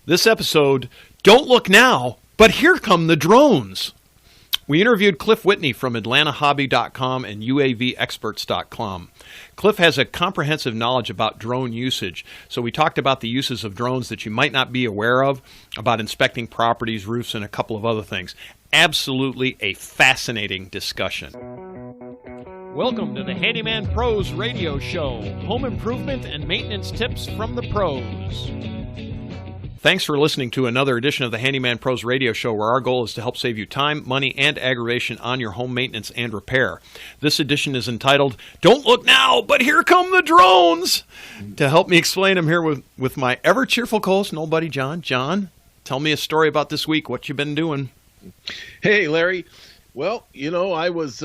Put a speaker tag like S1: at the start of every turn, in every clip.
S1: This episode, don't look now, but here come the drones. We interviewed Cliff Whitney from AtlantaHobby.com and UAVExperts.com. Cliff has a comprehensive knowledge about drone usage, so we talked about the uses of drones that you might not be aware of, about inspecting properties, roofs, and a couple of other things. Absolutely a fascinating discussion. Welcome to the Handyman Pros Radio Show, home improvement and maintenance tips from the pros. Thanks for listening to another edition of the Handyman Pros Radio Show, where our goal is to help save you time, money, and aggravation on your home maintenance and repair. This edition is entitled, Don't Look Now, But Here Come the Drones! To help me explain, I'm here with my ever-cheerful co-host, and old buddy John. John, tell me a story about this week, what you been doing.
S2: Hey, Larry. Well, you know, I was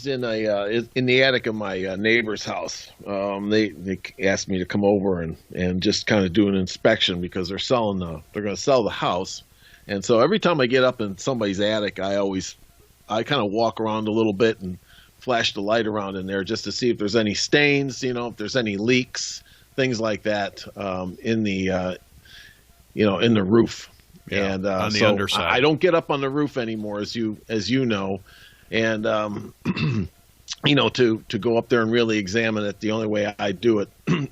S2: in the attic of my neighbor's house. They asked me to come over and just kind of do an inspection because they're going to sell the house. And so every time I get up in somebody's attic, I kind of walk around a little bit and flash the light around in there just to see if there's any stains, if there's any leaks, things like that, in the roof.
S1: Yeah,
S2: and
S1: on the
S2: so
S1: underside.
S2: I don't get up on the roof anymore, as you know. And, to go up there and really examine it, the only way I do it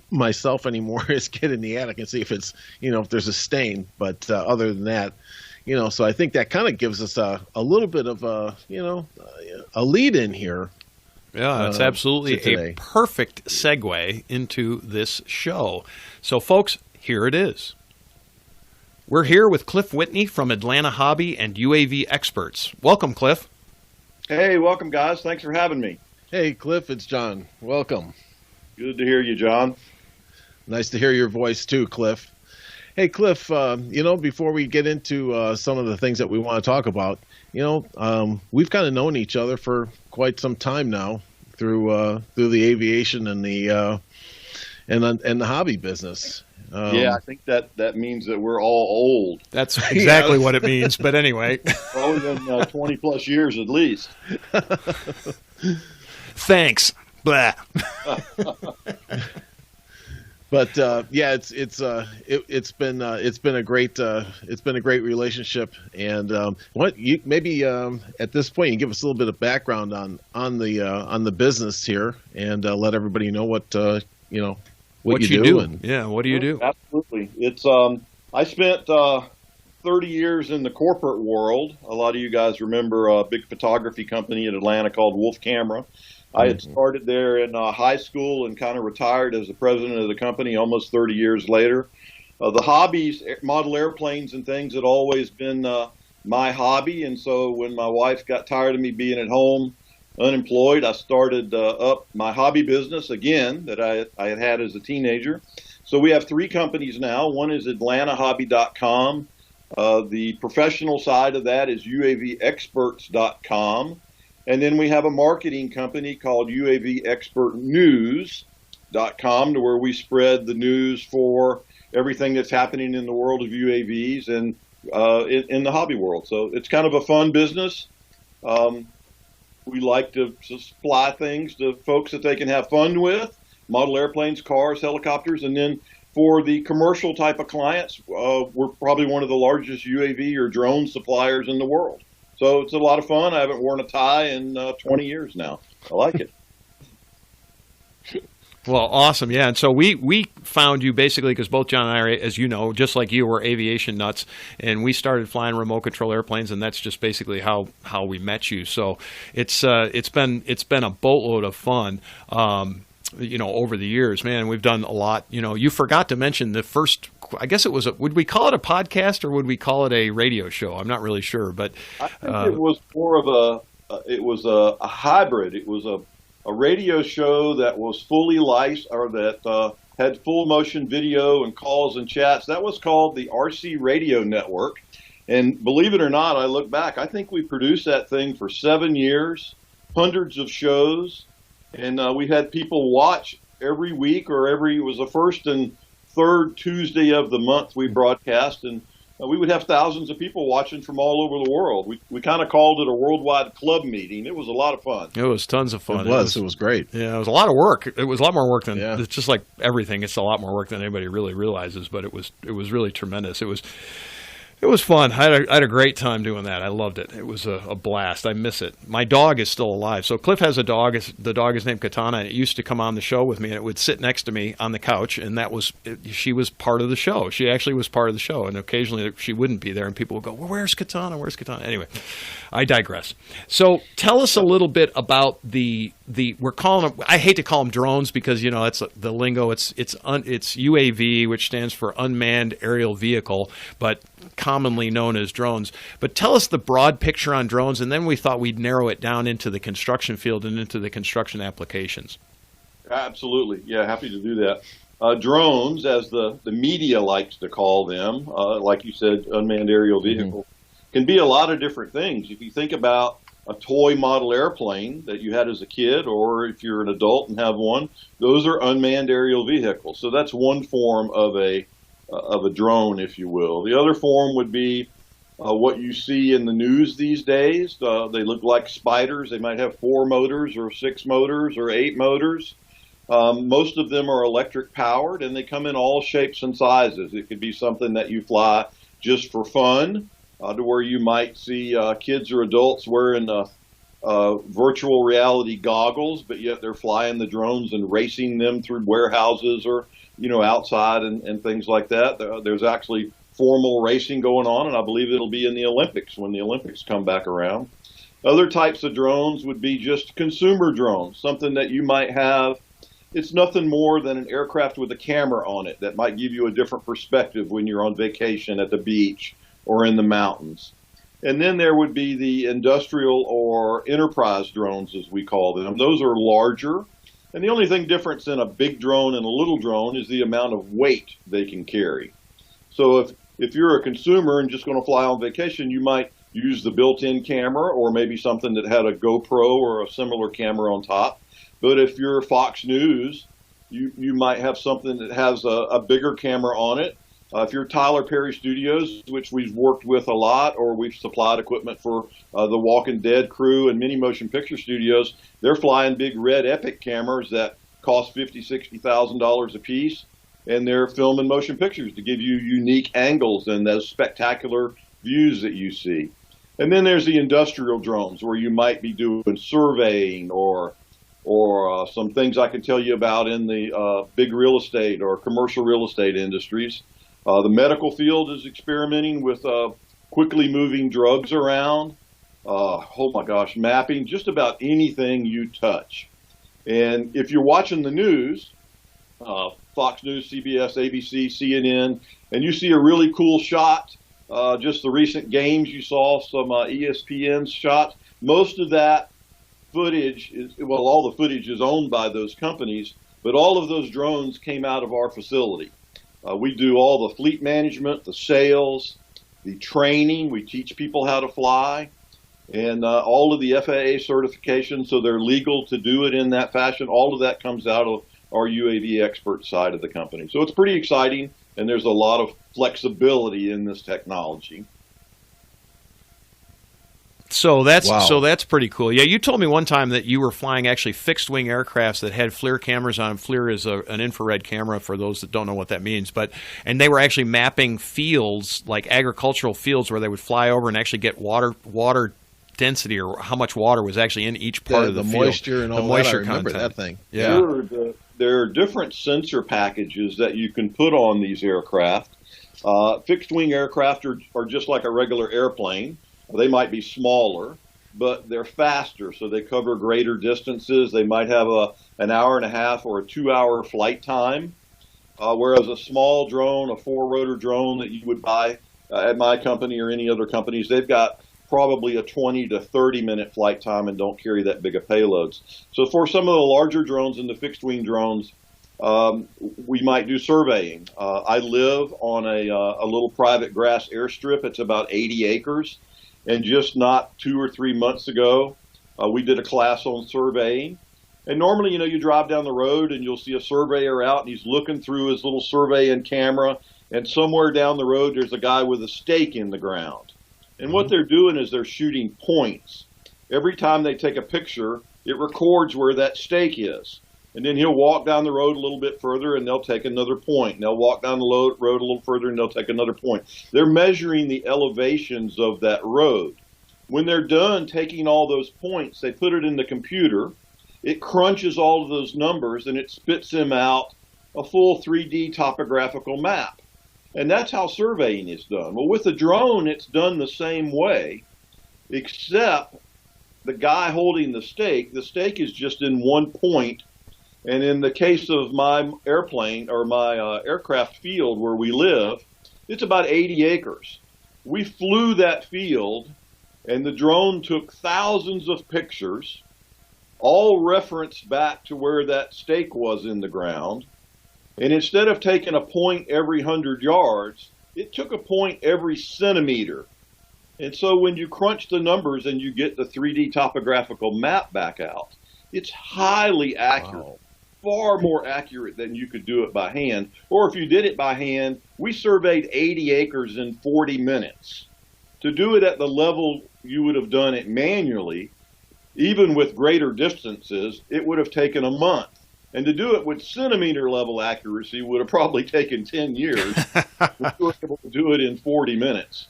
S2: myself anymore is get in the attic and see if it's, if there's a stain. But other than that, so I think that kind of gives us a little bit of a lead in here.
S1: Yeah, it's absolutely a perfect segue into this show. So, folks, here it is. We're here with Cliff Whitney from Atlanta Hobby and UAV Experts. Welcome, Cliff.
S3: Hey, welcome, guys. Thanks for having me.
S2: Hey, Cliff, it's John. Welcome.
S3: Good to hear you, John.
S2: Nice to hear your voice, too, Cliff. Hey, Cliff, before we get into some of the things that we want to talk about, we've kind of known each other for quite some time now through the aviation and the hobby business.
S3: Yeah, I think that means that we're all old.
S1: That's exactly what it means, but anyway.
S3: Older than 20-plus years at least.
S1: Thanks. Blah.
S2: But it's been a great relationship, and at this point you give us a little bit of background on the business here, and let everybody know what what you do.
S1: What do you do?
S3: Absolutely. It's I spent 30 years in the corporate world. A lot of you guys remember a big photography company in Atlanta called Wolf Camera. I had started there in high school and kind of retired as the president of the company almost 30 years later. The hobbies, model airplanes and things, had always been my hobby. And so when my wife got tired of me being at home unemployed, I started up my hobby business again that I had as a teenager. So we have three companies now. One is AtlantaHobby.com. The professional side of that is UAVExperts.com. And then we have a marketing company called UAVExpertNews.com, to where we spread the news for everything that's happening in the world of UAVs and in the hobby world. So it's kind of a fun business. We like to supply things to folks that they can have fun with, model airplanes, cars, helicopters, and then for the commercial type of clients, we're probably one of the largest UAV or drone suppliers in the world. So it's a lot of fun. I haven't worn a tie in 20 years now. I like it.
S1: Well, awesome, yeah. And so we found you basically because both John and I are, as you know, just like you, were aviation nuts, and we started flying remote control airplanes, and that's just basically how we met you. So it's been a boatload of fun. Over the years, man, we've done a lot. You forgot to mention the first, I guess it was, would we call it a podcast or would we call it a radio show? I'm not really sure, but
S3: I think it was more of a hybrid. It was a radio show that was fully licensed, or that had full motion video and calls and chats. That was called the RC Radio Network. And believe it or not, I look back, I think we produced that thing for 7 years, hundreds of shows. And we had people watch every week, it was the first and third Tuesday of the month we broadcast. And we would have thousands of people watching from all over the world. We kind of called it a worldwide club meeting. It was a lot of fun.
S1: It was tons of fun.
S2: It was great.
S1: Yeah, it was a lot of work. It was a lot more work than
S2: it's
S1: just like everything. It's a lot more work than anybody really realizes. But it was really tremendous. It was fun. I had a great time doing that. I loved it. It was a blast. I miss it. My dog is still alive. So Cliff has a dog. The dog is named Katana, and it used to come on the show with me, and it would sit next to me on the couch, and she was part of the show. She actually was part of the show, and occasionally she wouldn't be there, and people would go, well, where's Katana? Where's Katana? Anyway, I digress. So tell us a little bit about we're calling them, I hate to call them drones because, that's the lingo. It's UAV, which stands for Unmanned Aerial Vehicle, but commonly known as drones. But tell us the broad picture on drones, and then we thought we'd narrow it down into the construction field and into the construction applications.
S3: Absolutely. Yeah, happy to do that. Drones, as the media likes to call them, like you said, unmanned aerial vehicle, can be a lot of different things. If you think about a toy model airplane that you had as a kid, or if you're an adult and have one, those are unmanned aerial vehicles. So that's one form of a drone, if you will. The other form would be what you see in the news these days. They look like spiders. They might have 4 motors or 6 motors or 8 motors. Most of them are electric powered, and they come in all shapes and sizes. It could be something that you fly just for fun, to where you might see kids or adults wearing virtual reality goggles, but yet they're flying the drones and racing them through warehouses or outside and things like that. There's actually formal racing going on, and I believe it'll be in the Olympics when the Olympics come back around. Other types of drones would be just consumer drones, something that you might have. It's nothing more than an aircraft with a camera on it that might give you a different perspective when you're on vacation at the beach or in the mountains. And then there would be the industrial or enterprise drones, as we call them. Those are larger. And the only thing difference in a big drone and a little drone is the amount of weight they can carry. So if you're a consumer and just going to fly on vacation, you might use the built-in camera or maybe something that had a GoPro or a similar camera on top. But if you're Fox News, you might have something that has a bigger camera on it. If you're Tyler Perry Studios, which we've worked with a lot, or we've supplied equipment for the Walking Dead crew and many motion picture studios, they're flying big red Epic cameras that cost $50,000, $60,000 a piece, and they're filming motion pictures to give you unique angles and those spectacular views that you see. And then there's the industrial drones, where you might be doing surveying or some things I can tell you about in the big real estate or commercial real estate industries. The medical field is experimenting with quickly moving drugs around. Oh my gosh, mapping just about anything you touch. And if you're watching the news, Fox News, CBS, ABC, CNN, and you see a really cool shot, just the recent games you saw, some ESPN shots, most of that footage all the footage is owned by those companies, but all of those drones came out of our facility. We do all the fleet management, the sales, the training. We teach people how to fly, and all of the FAA certification, so they're legal to do it in that fashion. All of that comes out of our UAV expert side of the company. So it's pretty exciting, and there's a lot of flexibility in this technology.
S1: So that's pretty cool. Yeah, you told me one time that you were flying actually fixed wing aircrafts that had FLIR cameras on them. FLIR is an infrared camera for those that don't know what that means. And they were actually mapping fields, like agricultural fields, where they would fly over and actually get water density or how much water was actually in each part of the field.
S2: Moisture and all that. I remember that thing.
S1: Yeah.
S3: Sure, there are different sensor packages that you can put on these aircraft. Fixed wing aircraft are just like a regular airplane. They might be smaller, but they're faster, so they cover greater distances. They might have an hour and a half or a 2-hour flight time, whereas a small drone, a 4-rotor drone that you would buy at my company or any other companies, they've got probably a 20 to 30-minute flight time and don't carry that big of payloads. So for some of the larger drones and the fixed-wing drones, we might do surveying. I live on a little private grass airstrip. It's about 80 acres. And just not 2 or 3 months ago, we did a class on surveying. And normally, you drive down the road and you'll see a surveyor out and he's looking through his little surveying camera and somewhere down the road there's a guy with a stake in the ground. And what they're doing is they're shooting points. Every time they take a picture, it records where that stake is. And then he'll walk down the road a little bit further and they'll take another point. And they'll walk down the road a little further and they'll take another point. They're measuring the elevations of that road. When they're done taking all those points, they put it in the computer. It crunches all of those numbers and it spits them out a full 3D topographical map. And that's how surveying is done. Well, with a drone, it's done the same way, except the guy holding the stake is just in one point. And in the case of my airplane or my aircraft field where we live, it's about 80 acres. We flew that field and the drone took thousands of pictures, all referenced back to where that stake was in the ground. And instead of taking a point every 100 yards, it took a point every centimeter. And so when you crunch the numbers and you get the 3D topographical map back out, it's highly accurate.
S2: Wow.
S3: Far more accurate than you could do it by hand. Or if you did it by hand, we surveyed 80 acres in 40 minutes. To do it at the level you would have done it manually, even with greater distances, it would have taken a month. And to do it with centimeter level accuracy would have probably taken 10 years. We were able to do it in 40 minutes.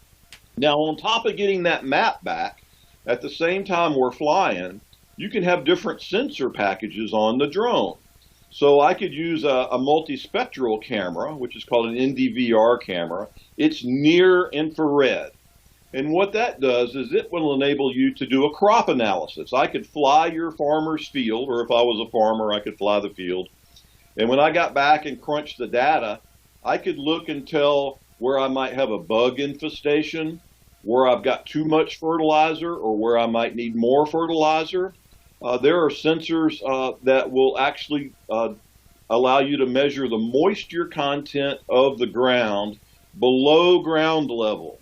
S3: Now, on top of getting that map back, at the same time we're flying, you can have different sensor packages on the drone. So I could use a multispectral camera, which is called an NDVR camera. It's near infrared. And what that does is it will enable you to do a crop analysis. I could fly your farmer's field, or if I was a farmer, I could fly the field. And when I got back and crunched the data, I could look and tell where I might have a bug infestation, where I've got too much fertilizer, or where I might need more fertilizer. There are sensors that will actually allow you to measure the moisture content of the ground below ground level.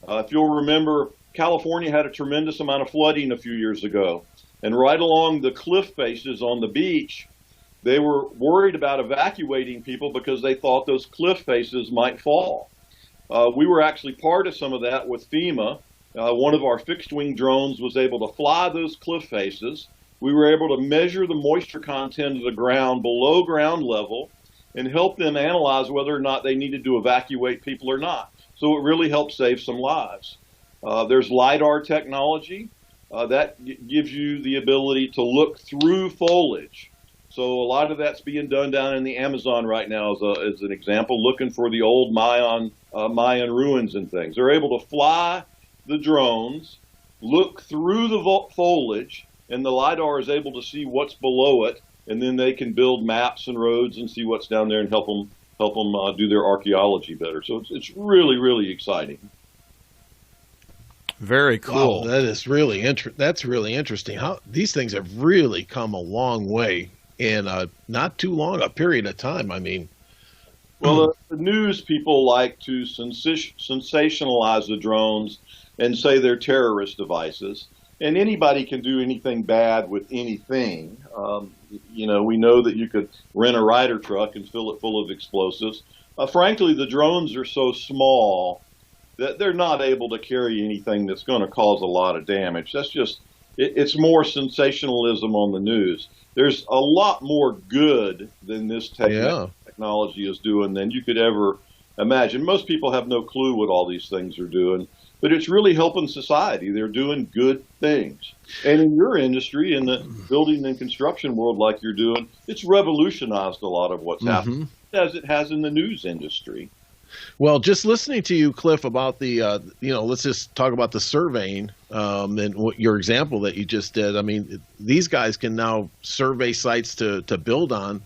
S3: If you'll remember, California had a tremendous amount of flooding a few years ago. And right along the cliff faces on the beach, they were worried about evacuating people because they thought those cliff faces might fall. We were actually part of some of that with FEMA. One of our fixed-wing drones was able to fly those cliff faces. We were able to measure the moisture content of the ground below ground level and help them analyze whether or not they needed to evacuate people or not. So it really helped save some lives. There's LiDAR technology that gives you the ability to look through foliage. So a lot of that's being done down in the Amazon right now as an example, looking for the old Mayan ruins and things. They're able to fly the drones, look through the foliage, and the LiDAR is able to see what's below it, and then they can build maps and roads and see what's down there and help them do their archaeology better. So it's really, really exciting.
S1: Very cool.
S2: Wow, that is really that's really interesting. How these things have really come a long way in not too long a period of time. I mean,
S3: well, the news people like to sensationalize the drones and say they're terrorist devices. And anybody can do anything bad with anything. We know that you could rent a Ryder truck and fill it full of explosives. Frankly, the drones are so small that they're not able to carry anything that's going to cause a lot of damage. That's just, it's more sensationalism on the news. There's a lot more good than this technology is doing than you could ever imagine. Most people have no clue what all these things are doing. But it's really helping society. They're doing good things. And in your industry, in the building and construction world like you're doing, it's revolutionized a lot of what's happening, as it has in the news industry.
S2: Well, just listening to you, Cliff, about the, let's just talk about the surveying and what your example that you just did. I mean, these guys can now survey sites to build on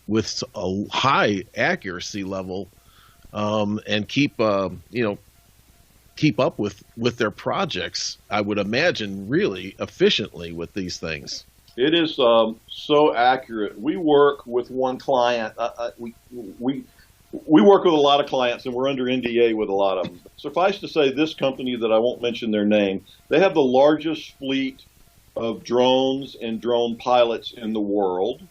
S2: with a high accuracy level and keep up with their projects, I would imagine, really efficiently with these things.
S3: It is so accurate. We work with one client. We work with a lot of clients, and we're under NDA with a lot of them. Suffice to say, this company that I won't mention their name, they have the largest fleet of drones and drone pilots in the world.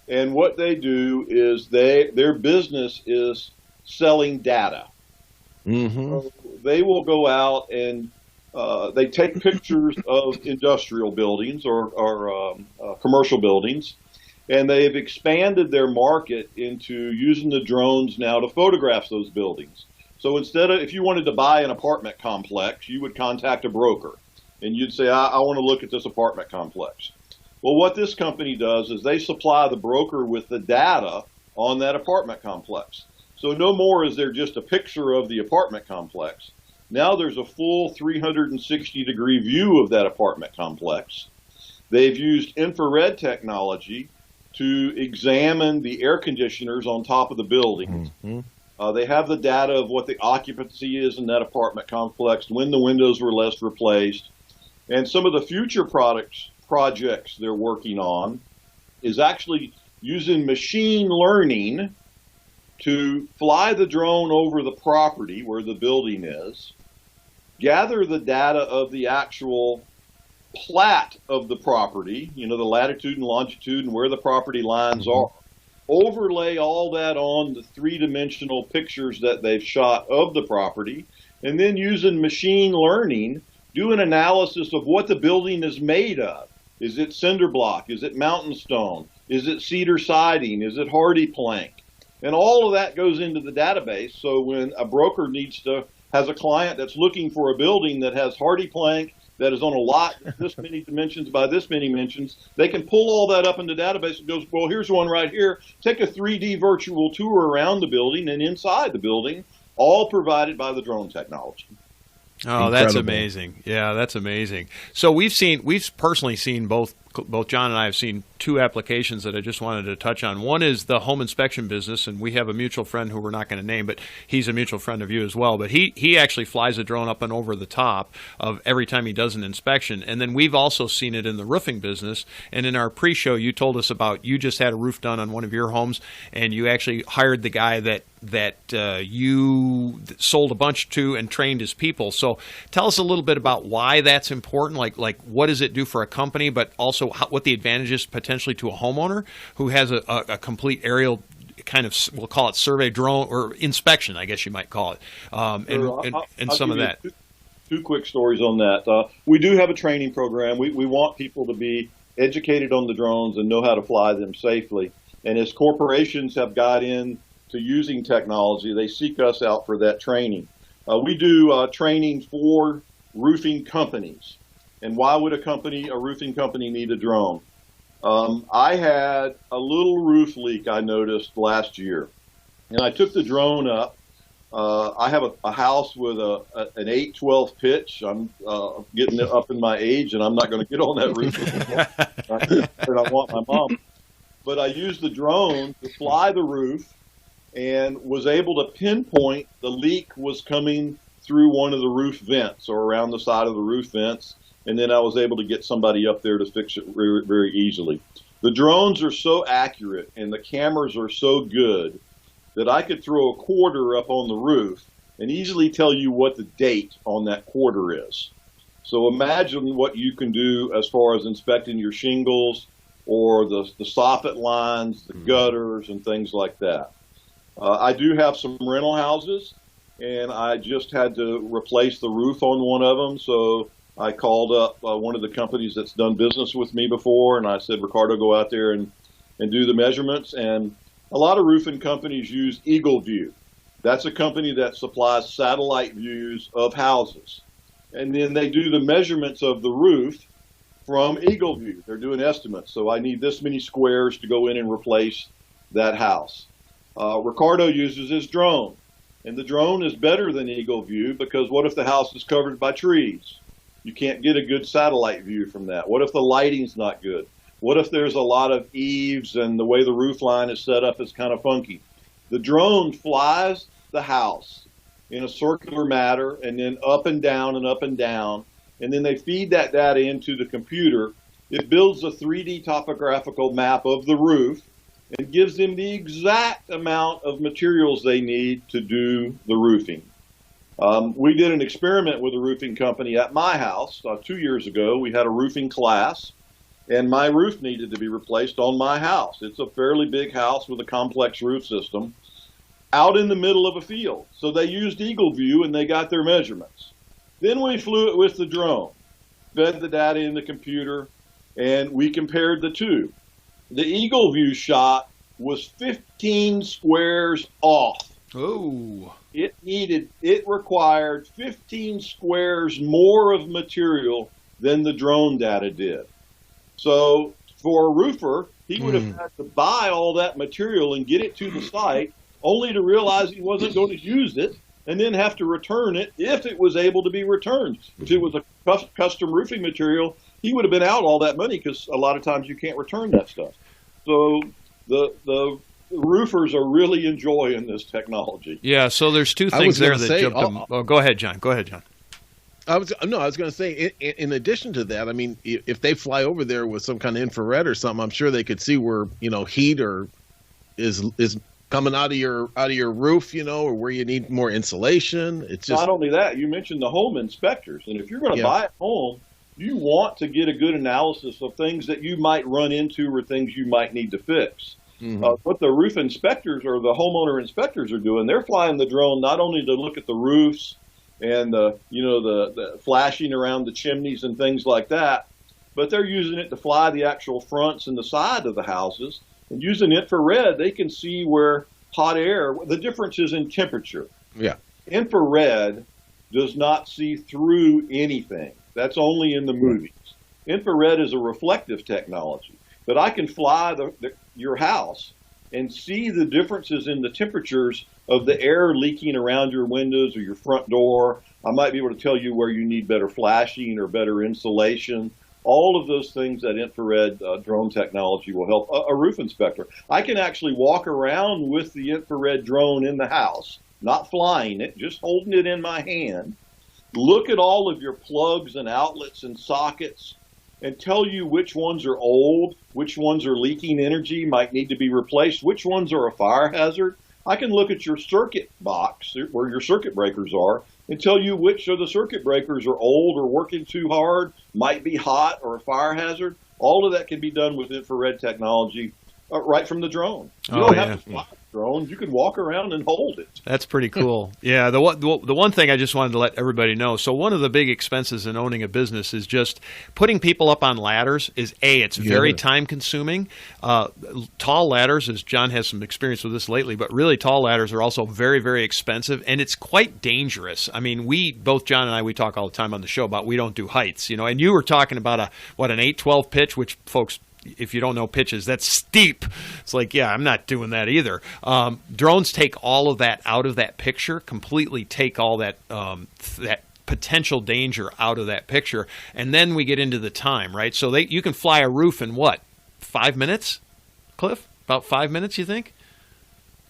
S3: And what they do is their business is selling data.
S2: Mm-hmm.
S3: So they will go out and they take pictures of industrial buildings or commercial buildings, and they've expanded their market into using the drones now to photograph those buildings. So instead of, if you wanted to buy an apartment complex, you would contact a broker, and you'd say, I want to look at this apartment complex. Well, what this company does is they supply the broker with the data on that apartment complex. So no more is there just a picture of the apartment complex. Now there's a full 360-degree view of that apartment complex. They've used infrared technology to examine the air conditioners on top of the buildings.
S2: Mm-hmm.
S3: They have the data of what the occupancy is in that apartment complex, when the windows were last replaced. And some of the future projects they're working on is actually using machine learning to fly the drone over the property where the building is, gather the data of the actual plat of the property, the latitude and longitude and where the property lines are, overlay all that on the three-dimensional pictures that they've shot of the property, and then using machine learning, do an analysis of what the building is made of. Is it cinder block? Is it mountain stone? Is it cedar siding? Is it hardy plank? And all of that goes into the database. So when a broker has a client that's looking for a building that has hardy plank, that is on a lot this many dimensions by this many dimensions, they can pull all that up in the database and goes, well, here's one right here. Take a 3D virtual tour around the building and inside the building, all provided by the drone technology.
S1: Oh, that's amazing. Yeah, that's amazing. So we've personally seen both John and I have seen two applications that I just wanted to touch on. One is the home inspection business, and we have a mutual friend who we're not going to name, but he's a mutual friend of you as well. But he actually flies a drone up and over the top of every time he does an inspection. And then we've also seen it in the roofing business. And in our pre-show, you told us about you just had a roof done on one of your homes, and you actually hired the guy that you sold a bunch to and trained his people. So tell us a little bit about why that's important. Like what does it do for a company, but also what the advantage is potentially to a homeowner who has a complete aerial kind of, we'll call it survey drone or inspection, I guess you might call it, and some of that.
S3: Two quick stories on that. We do have a training program. We want people to be educated on the drones and know how to fly them safely. And as corporations have got in to using technology, they seek us out for that training. We do training for roofing companies. And why would a roofing company need a drone? I had a little roof leak I noticed last year, and I took the drone up. I have a house with an 8/12 pitch. I'm getting up in my age, and I'm not going to get on that roof anymore. And I want my mom. But I used the drone to fly the roof and was able to pinpoint the leak was coming through one of the roof vents or around the side of the roof vents. And then I was able to get somebody up there to fix it very, very easily. The drones are so accurate and the cameras are so good that I could throw a quarter up on the roof and easily tell you what the date on that quarter is. So imagine what you can do as far as inspecting your shingles or the soffit lines, the gutters, and things like that. I do have some rental houses, and I just had to replace the roof on one of them, so I called up one of the companies that's done business with me before, and I said, Ricardo, go out there and do the measurements. And a lot of roofing companies use Eagle View. That's a company that supplies satellite views of houses. And then they do the measurements of the roof from Eagle View. They're doing estimates. So I need this many squares to go in and replace that house. Ricardo uses his drone. And the drone is better than Eagle View because what if the house is covered by trees? You can't get a good satellite view from that. What if the lighting's not good? What if there's a lot of eaves and the way the roof line is set up is kind of funky? The drone flies the house in a circular manner and then up and down and up and down. And then they feed that data into the computer. It builds a 3D topographical map of the roof and gives them the exact amount of materials they need to do the roofing. We did an experiment with a roofing company at my house 2 years ago. We had a roofing class, and my roof needed to be replaced on my house. It's a fairly big house with a complex roof system. out in the middle of a field. So they used Eagle View and they got their measurements. Then we flew it with the drone, fed the data in the computer, and we compared the two. The Eagle View shot was 15 squares off.
S1: Oh.
S3: It required 15 squares more of material than the drone data did. So for a roofer, he would have had to buy all that material and get it to the site, only to realize he wasn't going to use it, and then have to return it if it was able to be returned. If it was a custom roofing material, he would have been out all that money, because a lot of times you can't return that stuff. So the roofers are really enjoying this technology.
S1: Yeah, so there's two things there that jumped up. Oh, go ahead, John. Go ahead, John.
S2: I was going to say, in addition to that, I mean, if they fly over there with some kind of infrared or something, I'm sure they could see where, heat or is coming out of your roof, or where you need more insulation. It's just
S3: not only that. You mentioned the home inspectors, and if you're going to buy a home, you want to get a good analysis of things that you might run into or things you might need to fix. What the roof inspectors or the homeowner inspectors are doing, they're flying the drone not only to look at the roofs and the flashing around the chimneys and things like that, but they're using it to fly the actual fronts and the side of the houses. And using infrared, they can see where hot air, the differences in temperature.
S2: Yeah.
S3: Infrared does not see through anything. That's only in the movies. Infrared is a reflective technology, but I can fly your house and see the differences in the temperatures of the air leaking around your windows or your front door. I might be able to tell you where you need better flashing or better insulation. All of those things that infrared drone technology will help a roof inspector. I can actually walk around with the infrared drone in the house, not flying it, just holding it in my hand, look at all of your plugs and outlets and sockets, and tell you which ones are old, which ones are leaking energy, might need to be replaced, which ones are a fire hazard. I can look at your circuit box, where your circuit breakers are, and tell you which of the circuit breakers are old or working too hard, might be hot or a fire hazard. All of that can be done with infrared technology right from the drone. You don't have to fly the drone. You can walk around and hold it.
S1: That's pretty cool. Yeah, the one thing I just wanted to let everybody know, so one of the big expenses in owning a business is just putting people up on ladders is, it's very time consuming. Tall ladders, as John has some experience with this lately, but really tall ladders are also very, very expensive, and it's quite dangerous. I mean, both John and I, we talk all the time on the show about we don't do heights, and you were talking about an 8-12 pitch, which folks, if you don't know pitches, that's steep. It's like, I'm not doing that either. Drones take all of that out of that picture, completely take all that that potential danger out of that picture, and then we get into the time, right? So you can fly a roof in 5 minutes, Cliff? About 5 minutes, you think?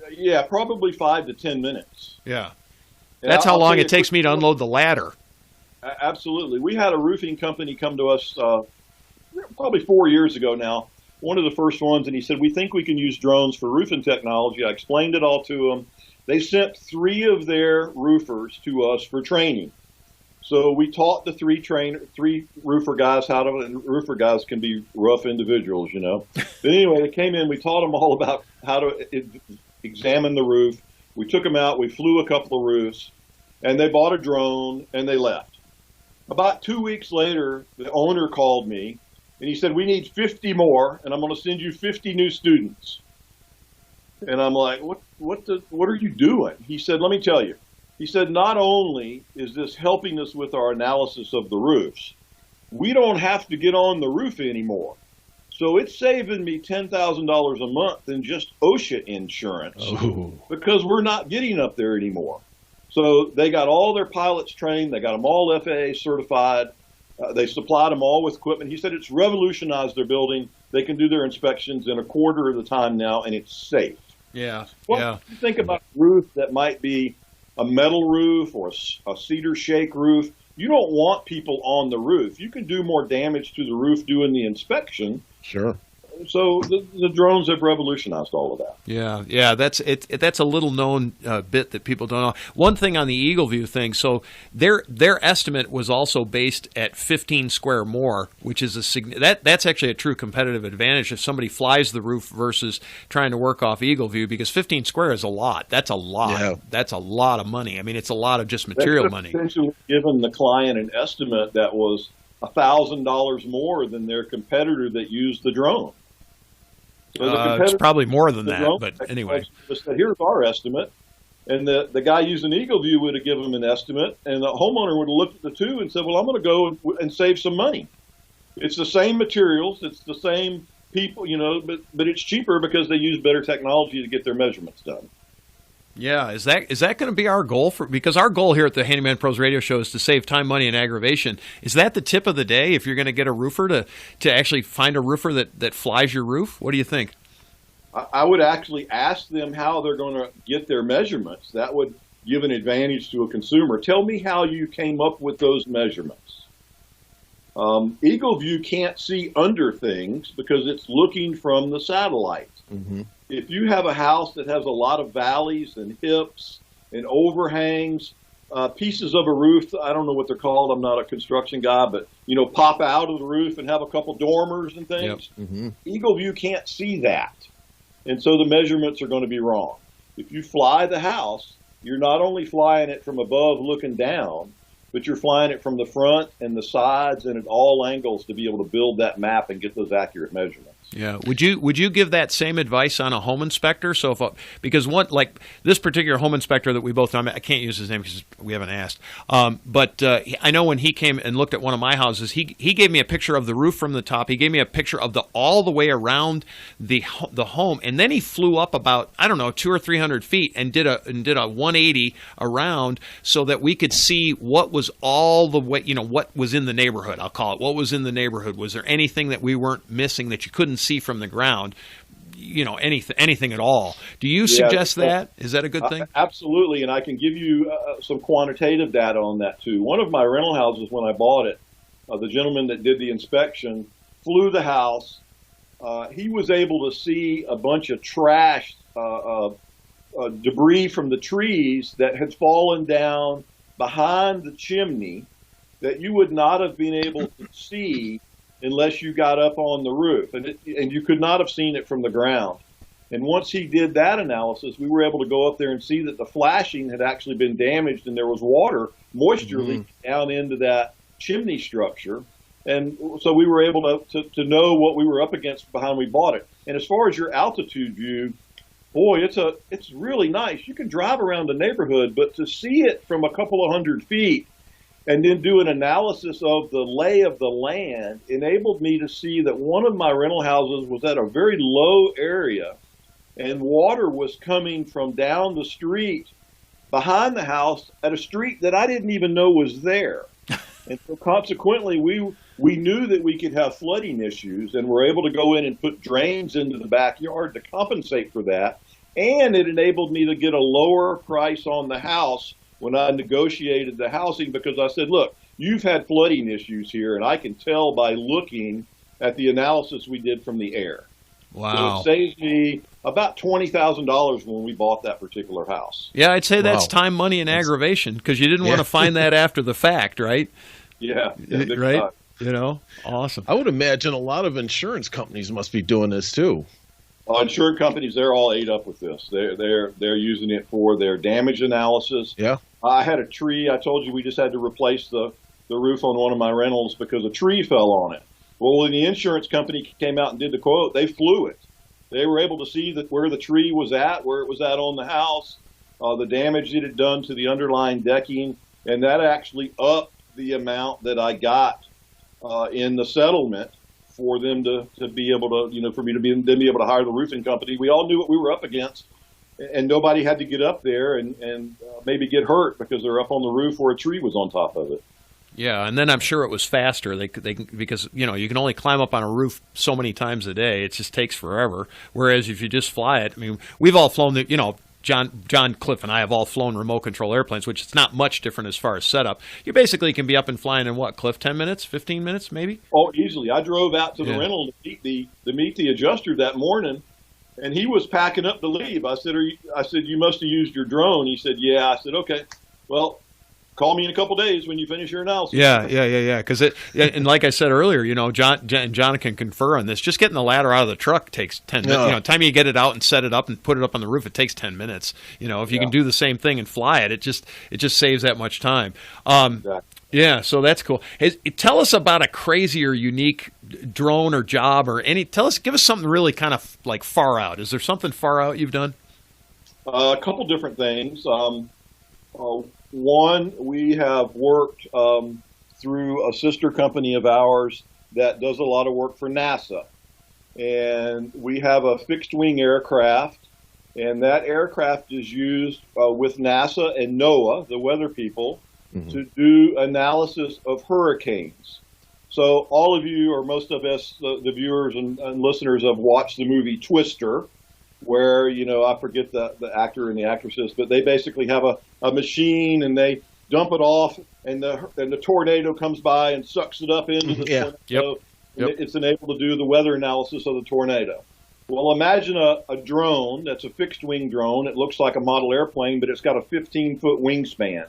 S3: Yeah, probably 5 to 10 minutes.
S1: Yeah. That's how long it takes me to unload the ladder.
S3: Absolutely. We had a roofing company come to us probably 4 years ago now, one of the first ones, and he said, we think we can use drones for roofing technology. I explained it all to them. They sent 3 of their roofers to us for training. So we taught the 3 roofer guys how to, and roofer guys can be rough individuals, But anyway, they came in, we taught them all about how to examine the roof. We took them out, we flew a couple of roofs, and they bought a drone, and they left. About 2 weeks later, the owner called me, and he said, we need 50 more, and I'm going to send you 50 new students. And I'm like, what are you doing? He said, let me tell you. He said, not only is this helping us with our analysis of the roofs, we don't have to get on the roof anymore. So it's saving me $10,000 a month in just OSHA insurance because we're not getting up there anymore. So they got all their pilots trained. They got them all FAA certified. They supplied them all with equipment. He said it's revolutionized their building. They can do their inspections in a quarter of the time now, and it's safe.
S1: Yeah.
S3: Well, you think about a roof that might be a metal roof or a cedar shake roof. You don't want people on the roof. You can do more damage to the roof doing the inspection.
S2: Sure.
S3: So the drones have revolutionized all of that.
S1: Yeah, that's it. That's a little known bit that people don't know. One thing on the Eagle View thing, so their estimate was also based at 15 square more, which is that's actually a true competitive advantage if somebody flies the roof versus trying to work off Eagle View, because 15 square is a lot. That's a lot.
S2: Yeah.
S1: That's a lot of money. I mean, it's a lot of just material money.
S3: Essentially, given the client an estimate that was $1,000 more than their competitor that used the drone. So
S1: it's probably more than that, but anyway.
S3: Said, here's our estimate. And the guy using Eagle View would have given him an estimate, and the homeowner would have looked at the two and said, well, I'm going to go and save some money. It's the same materials, it's the same people, but it's cheaper because they use better technology to get their measurements done.
S1: Yeah, is that going to be our goal because our goal here at the Handyman Pros Radio Show is to save time, money, and aggravation. Is that the tip of the day if you're going to get a roofer to actually find a roofer that flies your roof? What do you think?
S3: I would actually ask them how they're going to get their measurements. That would give an advantage to a consumer. Tell me how you came up with those measurements. Eagle View can't see under things because it's looking from the satellite. Mm-hmm. If you have a house that has a lot of valleys and hips and overhangs, pieces of a roof, I don't know what they're called, I'm not a construction guy, but, pop out of the roof and have a couple dormers and things,
S2: yep. Mm-hmm.
S3: Eagle View can't see that. And so the measurements are going to be wrong. If you fly the house, you're not only flying it from above looking down, but you're flying it from the front and the sides and at all angles to be able to build that map and get those accurate measurements.
S1: Yeah. Would you give that same advice on a home inspector? So because like this particular home inspector that we both know, I can't use his name because we haven't asked. But I know when he came and looked at one of my houses, he gave me a picture of the roof from the top. He gave me a picture of all the way around the home, and then he flew up about 200 or 300 feet and did a 180 around so that we could see what was all the way, what was in the neighborhood. I'll call it what was in the neighborhood. Was there anything that we weren't missing that you couldn't see from the ground, anything at all? Do you suggest that? Is that a good thing?
S3: Absolutely, and I can give you some quantitative data on that too. One of my rental houses, when I bought it, the gentleman that did the inspection flew the house. He was able to see a bunch of trash, debris from the trees that had fallen down behind the chimney that you would not have been able to see unless you got up on the roof, and you could not have seen it from the ground. And once he did that analysis, we were able to go up there and see that the flashing had actually been damaged and there was moisture leaking down into that chimney structure. And so we were able to know what we were up against behind we bought it. And as far as your altitude view, boy, it's really nice. You can drive around the neighborhood, but to see it from a couple of hundred feet and then do an analysis of the lay of the land enabled me to see that one of my rental houses was at a very low area and water was coming from down the street behind the house at a street that I didn't even know was there. And so consequently, we knew that we could have flooding issues and were able to go in and put drains into the backyard to compensate for that. And it enabled me to get a lower price on the house when I negotiated the housing, because I said, look, you've had flooding issues here, and I can tell by looking at the analysis we did from the air.
S1: Wow.
S3: So it saved me about $20,000 when we bought that particular house.
S1: Yeah, I'd say that's time, money, and aggravation, because you didn't want to find that after the fact, right?
S3: Yeah.
S1: Right? Awesome.
S2: I would imagine a lot of insurance companies must be doing this too.
S3: Insurance companies, they're all ate up with this. They're using it for their damage analysis.
S2: Yeah.
S3: I had a tree. I told you we just had to replace the roof on one of my rentals because a tree fell on it. Well, when the insurance company came out and did the quote, they flew it. They were able to see that where the tree was at, where it was at on the house, the damage it had done to the underlying decking, and that actually upped the amount that I got in the settlement for them to be able to, for me to be able to hire the roofing company. We all knew what we were up against, and nobody had to get up there and maybe get hurt because they're up on the roof where a tree was on top of it.
S1: Yeah, and then I'm sure it was faster. They because you can only climb up on a roof so many times a day. It just takes forever. Whereas if you just fly it, I mean, we've all flown John, Cliff, and I have all flown remote control airplanes, which is not much different as far as setup. You basically can be up and flying in what, Cliff, 10 minutes, 15 minutes, maybe?
S3: Oh, easily. I drove out to the rental to meet the adjuster that morning, and he was packing up to leave. I said, you must have used your drone. He said, yeah. I said, okay, well, call me in a couple days when you finish your analysis.
S1: Yeah. Because and like I said earlier, John can confer on this. Just getting the ladder out of the truck takes 10 minutes. Time you get it out and set it up and put it up on the roof, it takes 10 minutes. If you can do the same thing and fly it, it just saves that much time.
S3: Exactly.
S1: Yeah, so that's cool. Hey, tell us about a crazy or unique drone or job or give us something really kind of like far out. Is there something far out you've done?
S3: A couple different things. One, we have worked through a sister company of ours that does a lot of work for NASA. And we have a fixed wing aircraft, and that aircraft is used with NASA and NOAA, the weather people, to do analysis of hurricanes. So all of you, or most of us, the viewers and listeners, have watched the movie Twister, where, I forget the actor and the actresses, but they basically have a machine and they dump it off, and the tornado comes by and sucks it up into the tornado. Yep. It's enabled to do the weather analysis of the tornado. Well, imagine a drone that's a fixed wing drone. It looks like a model airplane, but it's got a 15-foot wingspan.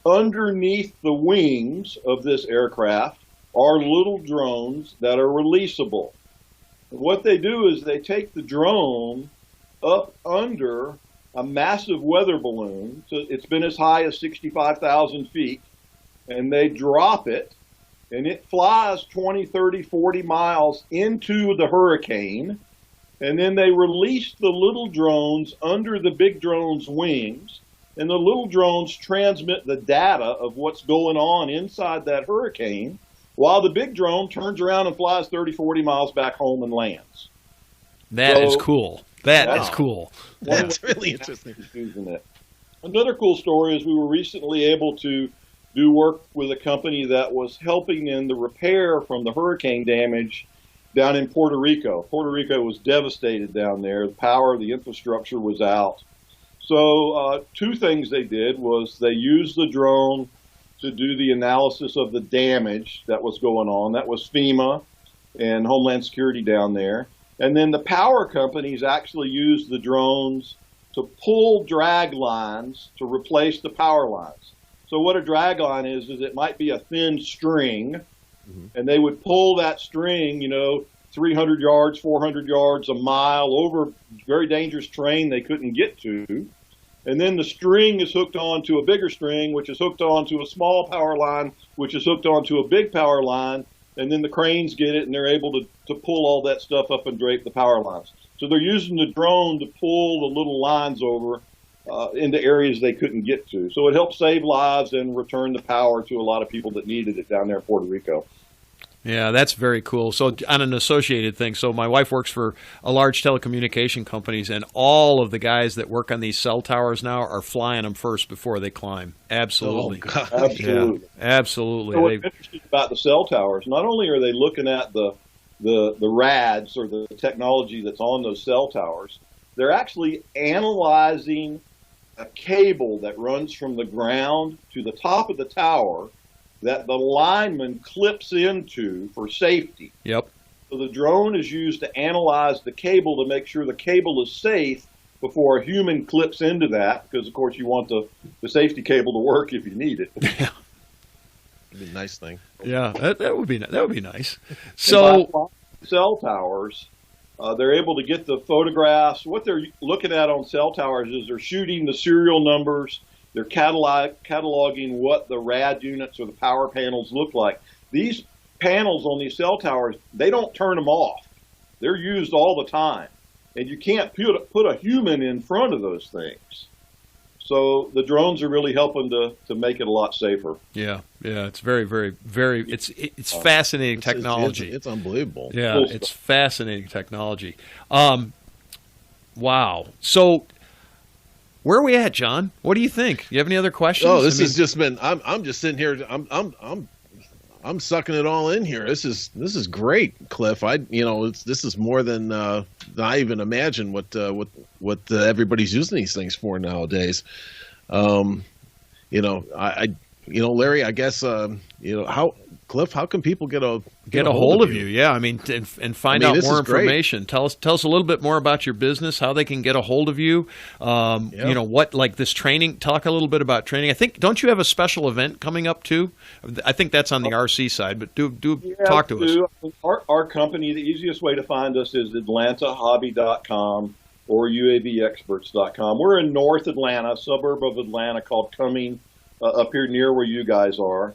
S3: Underneath the wings of this aircraft are little drones that are releasable. What they do is they take the drone up under a massive weather balloon. So it's been as high as 65,000 feet, and they drop it, and it flies 20, 30, 40 miles into the hurricane, and then they release the little drones under the big drone's wings, and the little drones transmit the data of what's going on inside that hurricane, while the big drone turns around and flies 30, 40 miles back home and lands.
S1: That is cool. That is cool.
S2: That's really interesting.
S3: Another cool story is we were recently able to do work with a company that was helping in the repair from the hurricane damage down in Puerto Rico. Puerto Rico was devastated down there. The power, the infrastructure was out. So two things they did was they used the drone to do the analysis of the damage that was going on. That was FEMA and Homeland Security down there. And then the power companies actually used the drones to pull drag lines to replace the power lines. So what a drag line is it might be a thin string, and they would pull that string, 300 yards, 400 yards, a mile over very dangerous terrain they couldn't get to. And then the string is hooked onto a bigger string, which is hooked onto a small power line, which is hooked onto a big power line. And then the cranes get it, and they're able to pull all that stuff up and drape the power lines. So they're using the drone to pull the little lines over into areas they couldn't get to. So it helps save lives and return the power to a lot of people that needed it down there in Puerto Rico.
S1: Yeah, that's very cool. So on an associated thing, so my wife works for a large telecommunication companies, and all of the guys that work on these cell towers now are flying them first before they climb. Absolutely.
S2: Oh, God.
S3: Absolutely.
S1: Yeah, absolutely.
S3: So what's interesting about the cell towers, not only are they looking at the RADs or the technology that's on those cell towers, they're actually analyzing a cable that runs from the ground to the top of the tower that the lineman clips into for safety.
S1: Yep.
S3: So the drone is used to analyze the cable to make sure the cable is safe before a human clips into that, because of course you want the safety cable to work if you need it.
S1: Yeah.
S2: It'd be a nice thing.
S1: Yeah, that would be nice. So
S3: cell towers, they're able to get the photographs. What they're looking at on cell towers is they're shooting the serial numbers. They're cataloging what the RAD units or the power panels look like. These panels on these cell towers, they don't turn them off. They're used all the time. And you can't put a human in front of those things. So the drones are really helping to make it a lot safer.
S1: Yeah, it's very, very, very. It's fascinating technology.
S2: It's unbelievable.
S1: Yeah,
S3: Cool
S1: it's
S3: stuff.
S1: fascinating technology. Wow. So where are we at, John? What do you think? You have any other questions?
S2: Oh, this has just been. I'm just sitting here. I'm sucking it all in here. This is great, Cliff. This is more than I even imagine what everybody's using these things for nowadays. Larry, I guess Cliff, how can people get a
S1: hold of you? Yeah, I mean, and find out more information.
S2: Great.
S1: Tell us a little bit more about your business, how they can get a hold of you. What, like this training. Talk a little bit about training. I think, don't you have a special event coming up too? I think that's on the RC side, but do talk to us.
S3: Our company, the easiest way to find us is AtlantaHobby.com or UAVExperts.com. We're in North Atlanta, a suburb of Atlanta called Cumming, up here near where you guys are.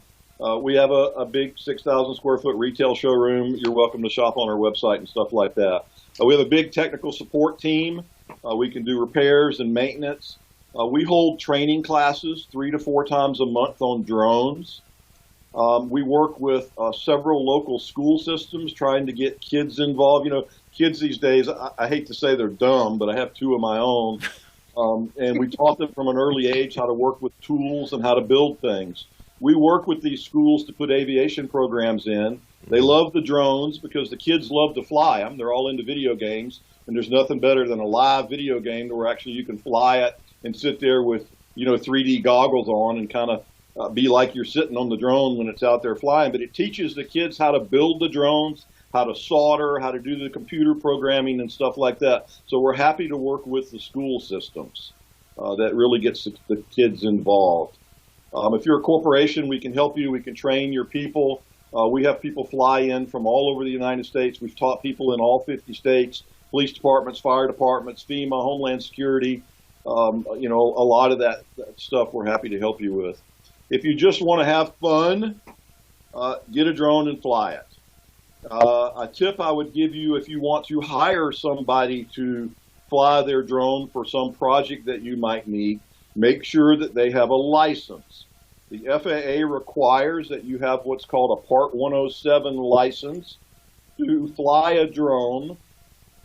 S3: We have a big 6,000 square foot retail showroom. You're welcome to shop on our website and stuff like that. We have a big technical support team. We can do repairs and maintenance. We hold training classes 3 to 4 times a month on drones. We work with several local school systems trying to get kids involved. You know, kids these days, I hate to say they're dumb, but I have 2 of my own. And we taught them from an early age how to work with tools and how to build things. We work with these schools to put aviation programs in. They love the drones because the kids love to fly them. They're all into video games, and there's nothing better than a live video game where actually you can fly it and sit there with 3D goggles on and kind of be like you're sitting on the drone when it's out there flying. But it teaches the kids how to build the drones, how to solder, how to do the computer programming and stuff like that. So we're happy to work with the school systems. That really gets the kids involved. If you're a corporation, we can help you. We can train your people. We have people fly in from all over the United States. We've taught people in all 50 states, police departments, fire departments, FEMA, Homeland Security. A lot of that stuff we're happy to help you with. If you just want to have fun, get a drone and fly it. A tip I would give you, if you want to hire somebody to fly their drone for some project that you might need, make sure that they have a license. The FAA requires that you have what's called a Part 107 license to fly a drone,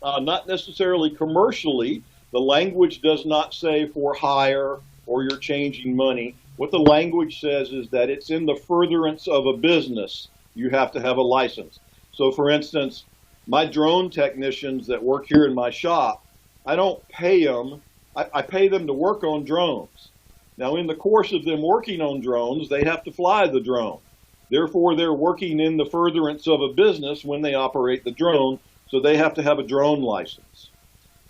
S3: not necessarily commercially. The language does not say for hire or you're changing money. What the language says is that it's in the furtherance of a business. You have to have a license. So, for instance, my drone technicians that work here in my shop, I don't pay them. I pay them to work on drones. Now, in the course of them working on drones, they have to fly the drone. Therefore, they're working in the furtherance of a business when they operate the drone, so they have to have a drone license.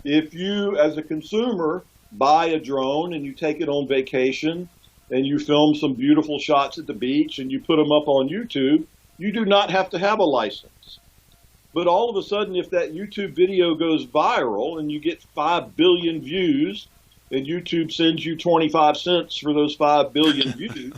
S3: If you, as a consumer, buy a drone and you take it on vacation and you film some beautiful shots at the beach and you put them up on YouTube, you do not have to have a license. But all of a sudden, if that YouTube video goes viral and you get 5 billion views and YouTube sends you 25 cents for those 5 billion views,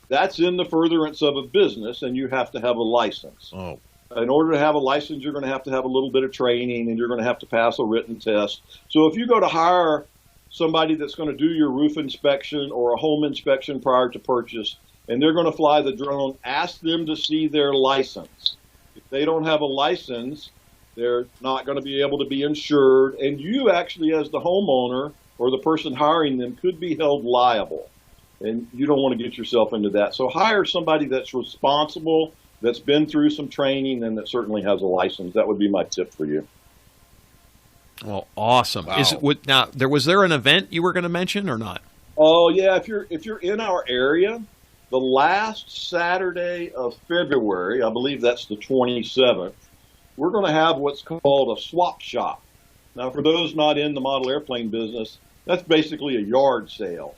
S3: that's in the furtherance of a business and you have to have a license.
S2: Oh.
S3: In order to have a license, you're going to have a little bit of training and you're going to have to pass a written test. So if you go to hire somebody that's going to do your roof inspection or a home inspection prior to purchase, and they're going to fly the drone, ask them to see their license. If they don't have a license, they're not going to be able to be insured, and you actually, as the homeowner or the person hiring them, could be held liable, and you don't want to get yourself into that. So hire somebody that's responsible, that's been through some training, and that certainly has a license. That would be my tip for you.
S1: Well, awesome.
S2: Wow.
S1: Was there an event you were going to mention or not?
S3: Oh yeah, if you're in our area, the last Saturday of February, I believe that's the 27th, we're going to have what's called a swap shop. Now, for those not in the model airplane business, that's basically a yard sale.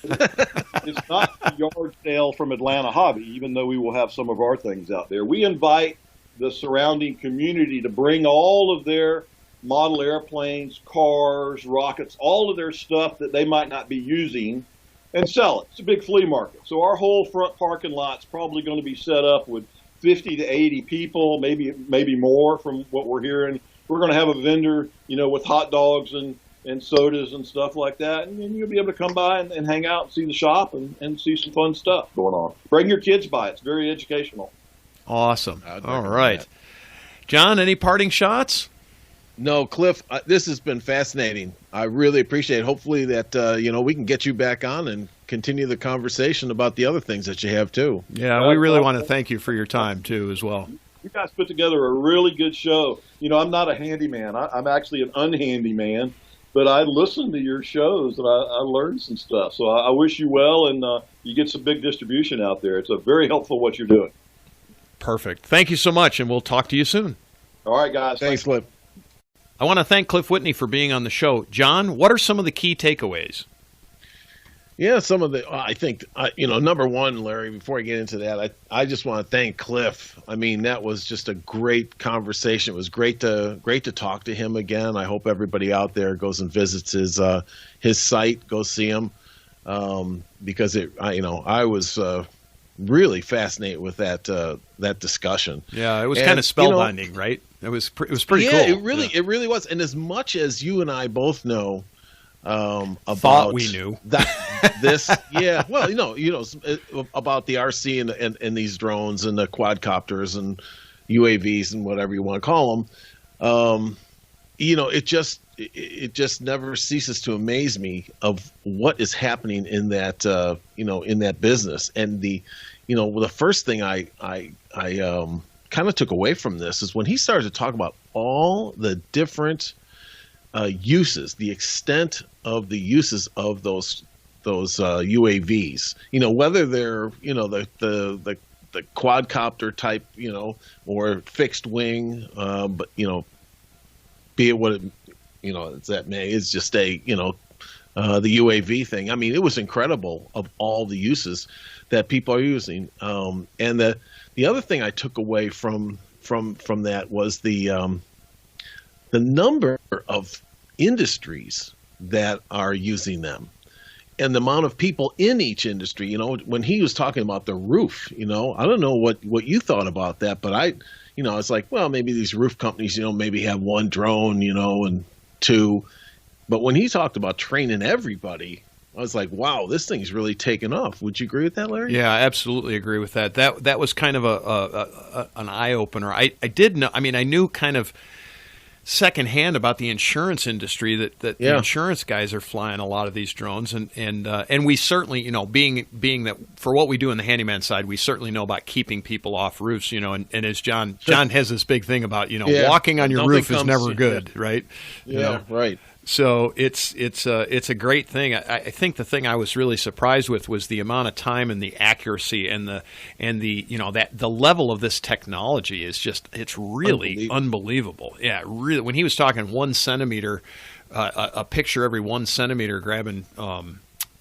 S3: It's not a yard sale from Atlanta Hobby, even though we will have some of our things out there. We invite the surrounding community to bring all of their model airplanes, cars, rockets, all of their stuff that they might not be using, and sell it. It's a big flea market. So our whole front parking lot's probably going to be set up with 50 to 80 people, maybe more from what we're hearing. We're going to have a vendor, with hot dogs and sodas and stuff like that. And then you'll be able to come by and hang out and see the shop and see some fun stuff going on. Bring your kids by. It's very educational.
S1: Can All right. That. John, any parting shots?
S2: No, Cliff, this has been fascinating. I really appreciate it. Hopefully that, we can get you back on and continue the conversation about the other things that you have too.
S1: Yeah, we really want to thank you for your time too, as well.
S3: You guys put together a really good show. I'm not a handyman. I'm actually an unhandy man, but I listen to your shows and I learned some stuff. So I wish you well, and you get some big distribution out there. It's very helpful what you're doing.
S1: Perfect. Thank you so much, and we'll talk to you soon.
S3: All right, guys.
S2: Thanks, Cliff.
S1: I want to thank Cliff Whitney for being on the show. John, what are some of the key takeaways?
S2: Yeah, some of the, I think, number one, Larry, before I get into that, I just want to thank Cliff. I mean, that was just a great conversation. It was great to talk to him again. I hope everybody out there goes and visits his site, go see him, because I was really fascinated with that discussion.
S1: Yeah, it was kind of spellbinding, right? It was pretty cool.
S2: It really was. And as much as you and I both know,
S1: thought we knew
S2: that about the RC and these drones and the quadcopters and UAVs and whatever you want to call them, it just never ceases to amaze me of what is happening in that in that business. And the first thing I kind of took away from this is when he started to talk about all the different uses, the extent of the uses of those UAVs. Whether they're the quadcopter type, or fixed wing, but be it what it's that may. It's just a the UAV thing. I mean, it was incredible of all the uses that people are using. And the other thing I took away from that was the number of industries that are using them and the amount of people in each industry. When he was talking about the roof, I don't know what you thought about that, but it's like, well, maybe these roof companies, maybe have one drone, and two. But when he talked about training everybody, I was like, wow, this thing's really taken off. Would you agree with that, Larry?
S1: Yeah, I absolutely agree with that. That was kind of an eye opener. I did know. I mean, I knew kind of secondhand about the insurance industry that the insurance guys are flying a lot of these drones, and we certainly, being that for what we do in the handyman side, we certainly know about keeping people off roofs, and as John has this big thing about, walking on your roof is never good, right?
S2: Right.
S1: So it's a great thing. I think the thing I was really surprised with was the amount of time and the accuracy and the that the level of this technology is just, it's really unbelievable. Yeah, really. When he was talking 1 centimeter, a picture every 1 centimeter grabbing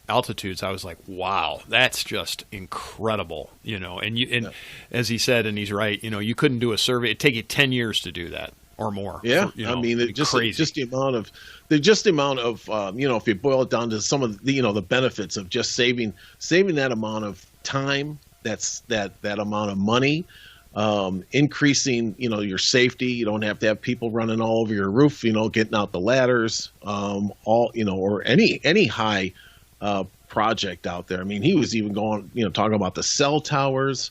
S1: altitudes, I was like, wow, that's just incredible. And as he said, and he's right, you couldn't do a survey. It'd take you 10 years to do that. Or more. Yeah,
S2: I mean, just the amount of, if you boil it down to some of the benefits of just saving that amount of time, that amount of money, increasing your safety. You don't have to have people running all over your roof, getting out the ladders, or any high project out there. I mean, he was even going, talking about the cell towers,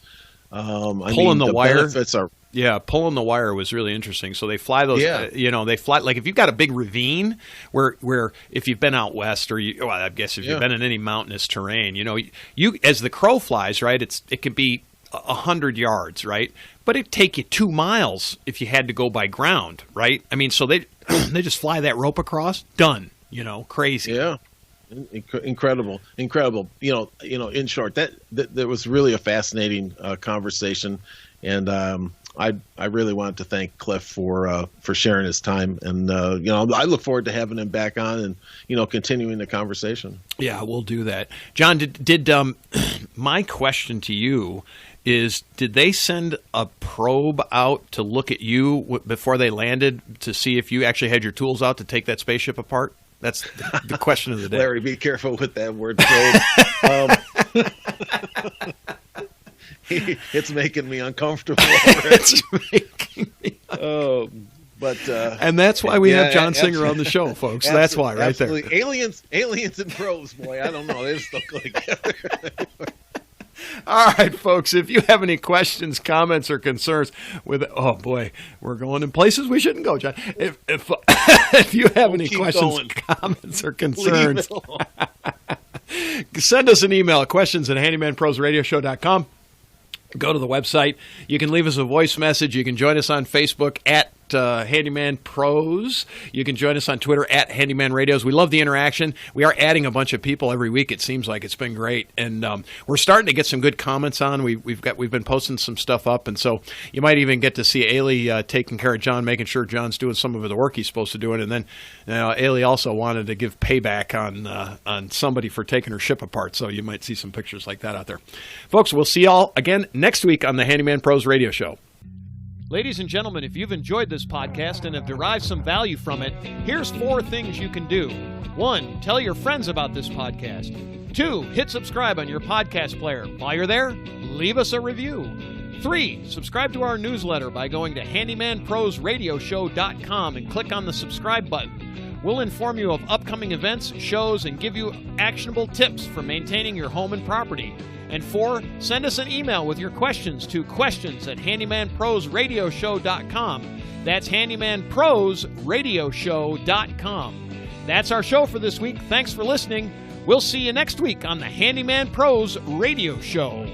S1: pulling the wire.
S2: Benefits are.
S1: Yeah, pulling the wire was really interesting. So they fly those, they fly, like if you've got a big ravine where if you've been out west or I guess if you've been in any mountainous terrain, you as the crow flies, right, it could be 100 yards, right? But it'd take you 2 miles if you had to go by ground, right? I mean, so they just fly that rope across, done, crazy.
S2: Yeah. Incredible. In short, that was really a fascinating conversation. And, I really wanted to thank Cliff for sharing his time, and I look forward to having him back on and continuing the conversation.
S1: Yeah, we'll do that. John, did my question to you is: did they send a probe out to look at you before they landed to see if you actually had your tools out to take that spaceship apart? That's the question of the day.
S2: Larry, be careful with that word probe. It's making me uncomfortable.
S1: It's making me
S2: and
S1: that's why we have John Singer on the show, folks. That's why, right
S2: absolutely.
S1: there.
S2: Aliens and pros, boy. I don't know. They just don't go together.
S1: All right, folks. If you have any questions, comments, or concerns with oh boy, we're going in places we shouldn't go, John. If you have any questions, comments, or concerns. Send us an email, questions@handymanprosradioshow.com. Go to the website. You can leave us a voice message. You can join us on Facebook at Handyman Pros. You can join us on Twitter at Handyman Radios. We love the interaction. We are adding a bunch of people every week. It seems like it's been great, and we're starting to get some good comments on. We've been posting some stuff up, and so you might even get to see Ailey taking care of John, making sure John's doing some of the work he's supposed to do. And then Ailey also wanted to give payback on somebody for taking her ship apart. So you might see some pictures like that out there, folks. We'll see y'all again next week on the Handyman Pros Radio Show. Ladies and gentlemen, if you've enjoyed this podcast and have derived some value from it, here's 4 things you can do. 1, tell your friends about this podcast. 2, hit subscribe on your podcast player. While you're there, leave us a review. 3, subscribe to our newsletter by going to handymanprosradioshow.com and click on the subscribe button. We'll inform you of upcoming events, shows, and give you actionable tips for maintaining your home and property. And 4, send us an email with your questions to questions@handymanprosradioshow.com. That's handymanprosradioshow.com. That's our show for this week. Thanks for listening. We'll see you next week on the Handyman Pros Radio Show.